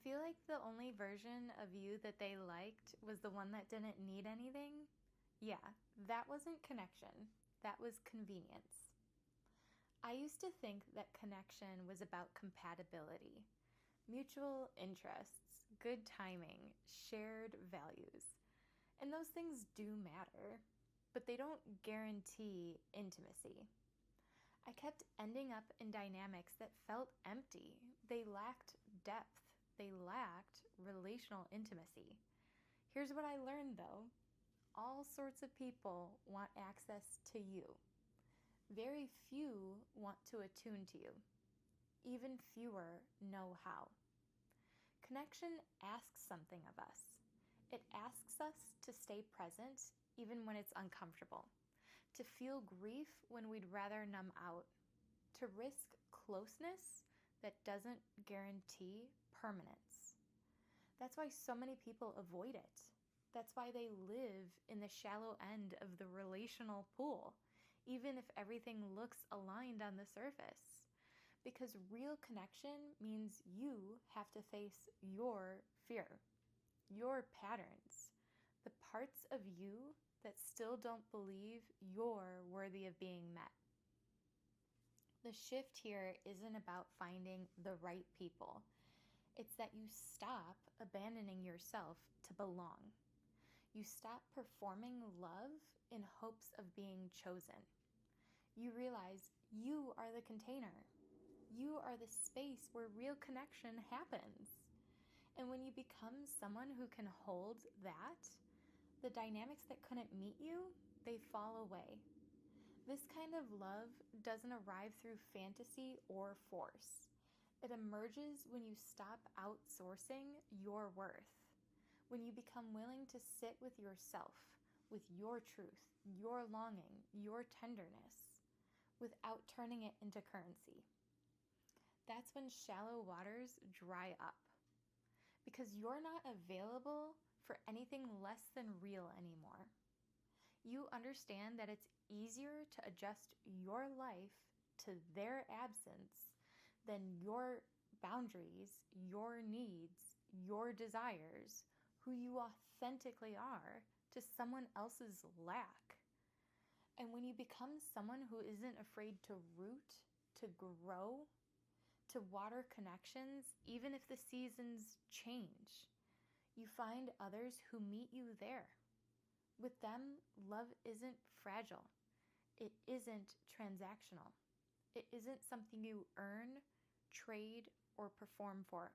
Feel like the only version of you that they liked was the one that didn't need anything? Yeah, that wasn't connection. That was convenience. I used to think that connection was about compatibility, mutual interests, good timing, shared values. And those things do matter, but they don't guarantee intimacy. I kept ending up in dynamics that felt empty. They lacked depth. They lacked relational intimacy. Here's what I learned though. All sorts of people want access to you. Very few want to attune to you. Even fewer know how. Connection asks something of us. It asks us to stay present even when it's uncomfortable, to feel grief when we'd rather numb out, to risk closeness that doesn't guarantee permanence. That's why so many people avoid it. That's why they live in the shallow end of the relational pool, even if everything looks aligned on the surface. Because real connection means you have to face your fear, your patterns, the parts of you that still don't believe you're worthy of being met. The shift here isn't about finding the right people. It's that you stop abandoning yourself to belong. You stop performing love in hopes of being chosen. You realize you are the container. You are the space where real connection happens. And when you become someone who can hold that, the dynamics that couldn't meet you, they fall away. This kind of love doesn't arrive through fantasy or force. It emerges when you stop outsourcing your worth, when you become willing to sit with yourself, with your truth, your longing, your tenderness, without turning it into currency. That's when shallow waters dry up, because you're not available for anything less than real anymore. You understand that it's easier to adjust your life to their absence than your boundaries, your needs, your desires, who you authentically are, to someone else's lack. And when you become someone who isn't afraid to root, to grow, to water connections, even if the seasons change, you find others who meet you there. With them, love isn't fragile. It isn't transactional. It isn't something you earn, trade, or perform for.